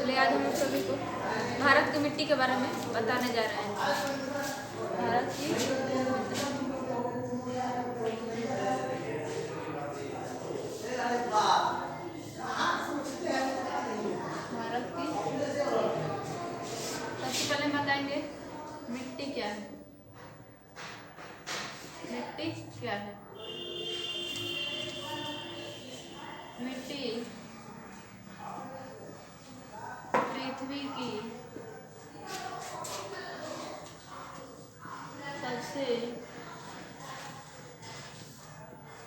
चलिए आज हम लोग सभी को भारत की मिट्टी के बारे में बताने जा रहे हैं। भारत की सबसे पहले बताएंगे मिट्टी क्या है। मिट्टी क्या है? मिट्टी पृथ्वी की सबसे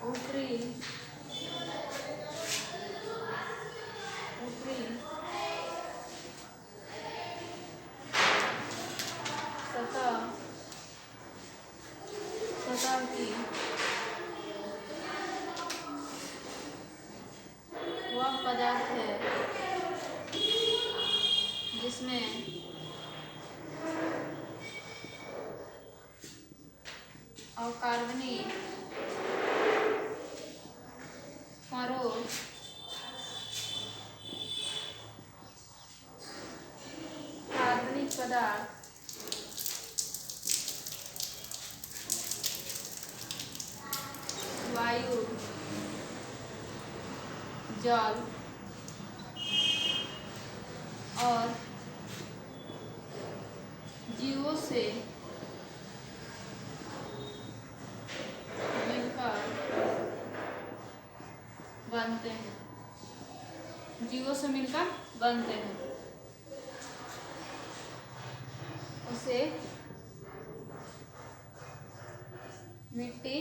ऊपरी सतह की वह पदार्थ है जिसमें अकार्बनिक कणों कार्बनिक पदार्थ वायु, जल और जीवों से मिलकर बनते हैं। उसे मिट्टी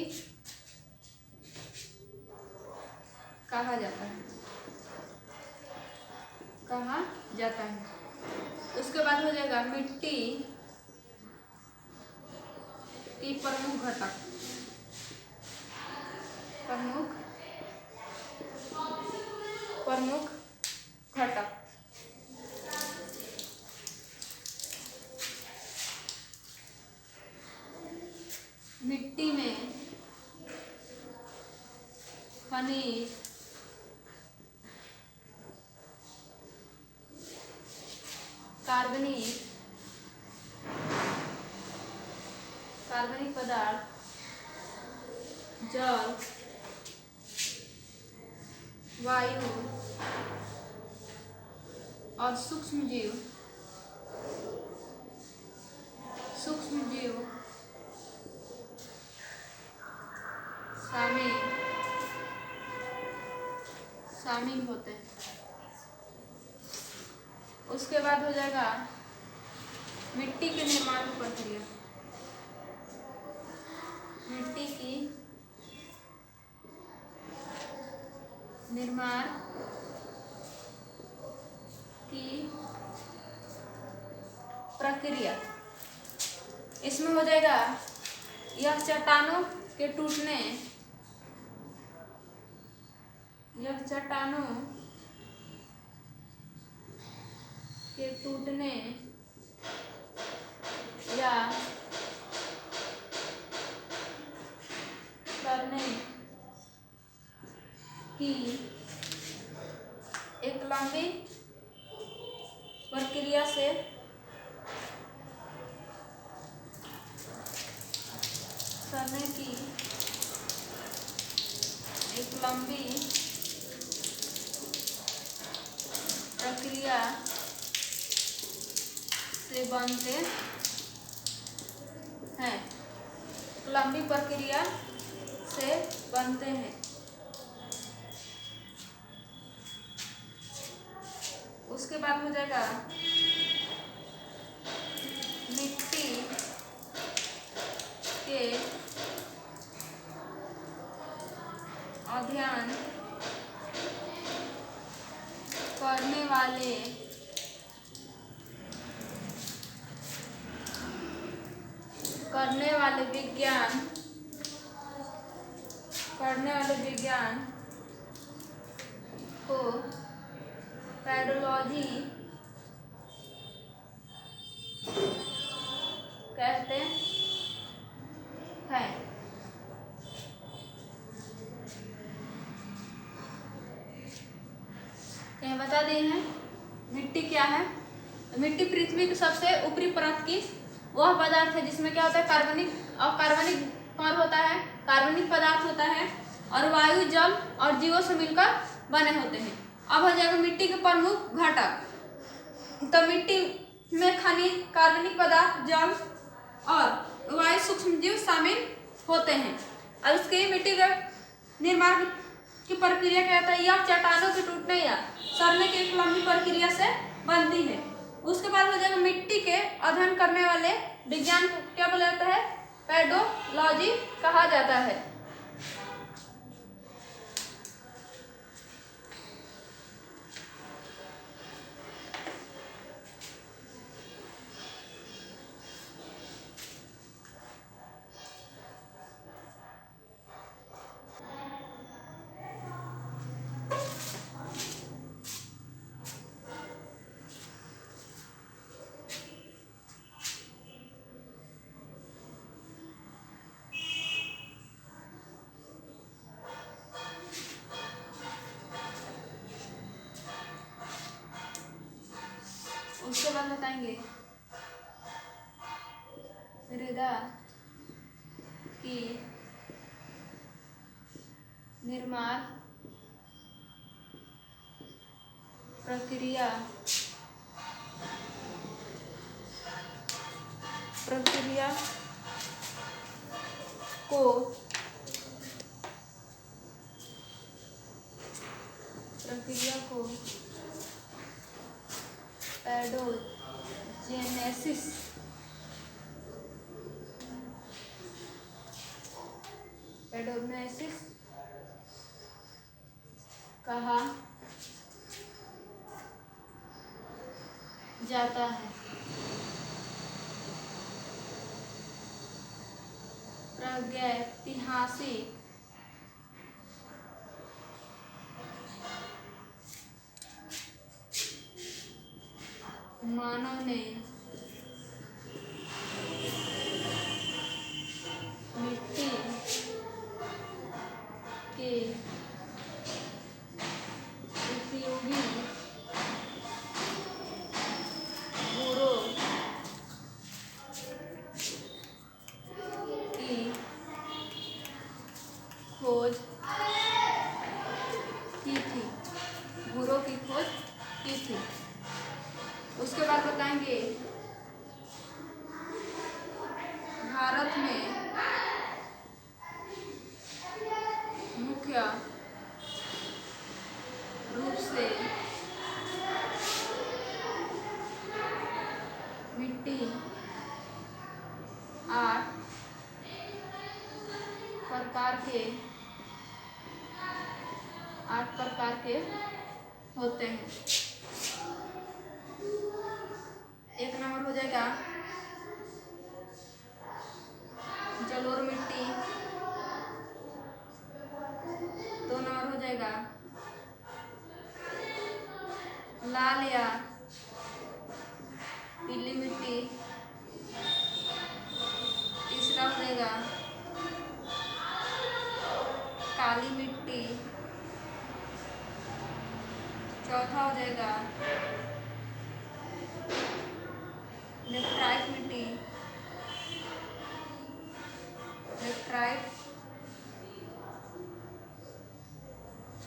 कहा जाता है। उसके बाद हो जाएगा मिट्टी की प्रमुख घटक। मिट्टी में खनिज, कार्बनिक पदार्थ, जल, वायु और सूक्ष्म जीव शामिल होते हैं। उसके बाद हो जाएगा मिट्टी के निर्माण प्रक्रिया। मिट्टी की निर्माण की प्रक्रिया, इसमें हो जाएगा यह चट्टानों के टूटने या करने की एक लंबी प्रक्रिया से बनते हैं। लंबी प्रक्रिया से बनते हैं। उसके बाद हो जाएगा मिट्टी के अध्ययन करने वाले विज्ञान को पेडोलॉजी कहते हैं। बता दिए हैं मिट्टी क्या क्या है? मिट्टी पृथ्वी की सबसे ऊपरी परत की वह पदार्थ है जिसमें क्या होता है, कार्बनिक कौन होता है, कार्बनिक पदार्थ होता है और वायु, जल और जीवों से मिलकर बने होते हैं। अब हो जाएगा मिट्टी के प्रमुख घटक। तो मिट्टी में खनिज, कार्बनिक पदार्थ, जल और वायु, सूक्ष्मजीव शामिल होते हैं। अब इसके मिट्टी के निर्माण की प्रक्रिया क्या होता है? यह चट्टानों के टूटने या सड़ने की एक लंबी प्रक्रिया से बनती है। उसके बाद हो जाएगा मिट्टी के अध्ययन करने वाले विज्ञान को क्या बोला जाता है? पेडोलॉजी कहा जाता है। उसके बाद बताएंगे मृदा की निर्माण प्रक्रिया को पेडोजेनेसिस कहा जाता है। प्रागैतिहासिक मानव ने मिट्टी के उपयोगी गुणों की खोज की थी। उसके बाद बताएंगे भारत में मुख्य रूप से मिट्टी 8 प्रकार के होते हैं। एक नंबर हो जाएगा जलोढ़ मिट्टी, 2 नंबर हो जाएगा लाल या पीली मिट्टी, तीसरा हो जाएगा काली मिट्टी, चौथा हो जाएगा लेटराइट मिट्टी,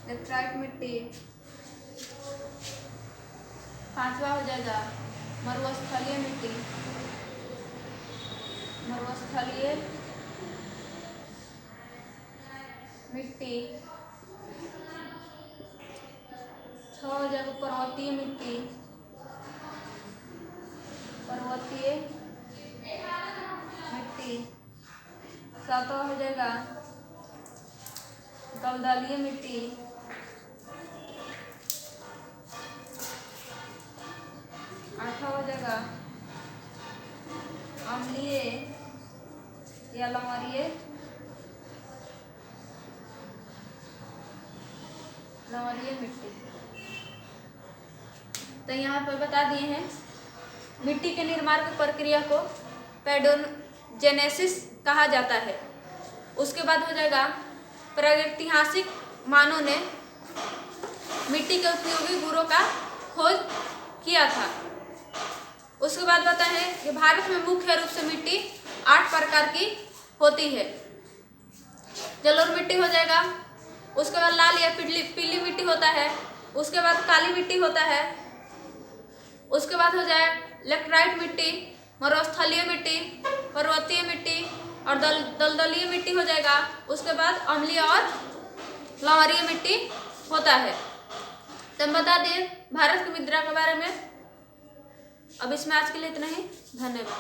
लेटराइट मिट्टी, पांचवा हो जाएगा मरुस्थलीय मिट्टी, छह हो जाएगा पर्वतीय मिट्टी, सातवां हो जाएगा दलदलीय मिट्टी, आठवां हो जाएगा अम्लीय या लवणीय मिट्टी। तो यहाँ पर बता दिए हैं मिट्टी के निर्माण की प्रक्रिया को पेडोजेनेसिस कहा जाता है। उसके बाद हो जाएगा प्रागैतिहासिक मानव ने मिट्टी के उपयोगी गुणों का खोज किया था। उसके बाद बताते हैं कि भारत में मुख्य रूप से मिट्टी 8 प्रकार की होती है। जलोढ़ मिट्टी हो जाएगा, उसके बाद लाल या पीली मिट्टी होता है, उसके बाद काली मिट्टी होता है, उसके बाद हो जाए लेटराइट मिट्टी, मरुस्थलीय मिट्टी, पर्वतीय मिट्टी और दलदलीय मिट्टी हो जाएगा। उसके बाद अम्लीय और लवणीय मिट्टी होता है। तो हम बता दें भारत की मुद्रा के बारे में। अब इसमें आज के लिए इतना ही। धन्यवाद।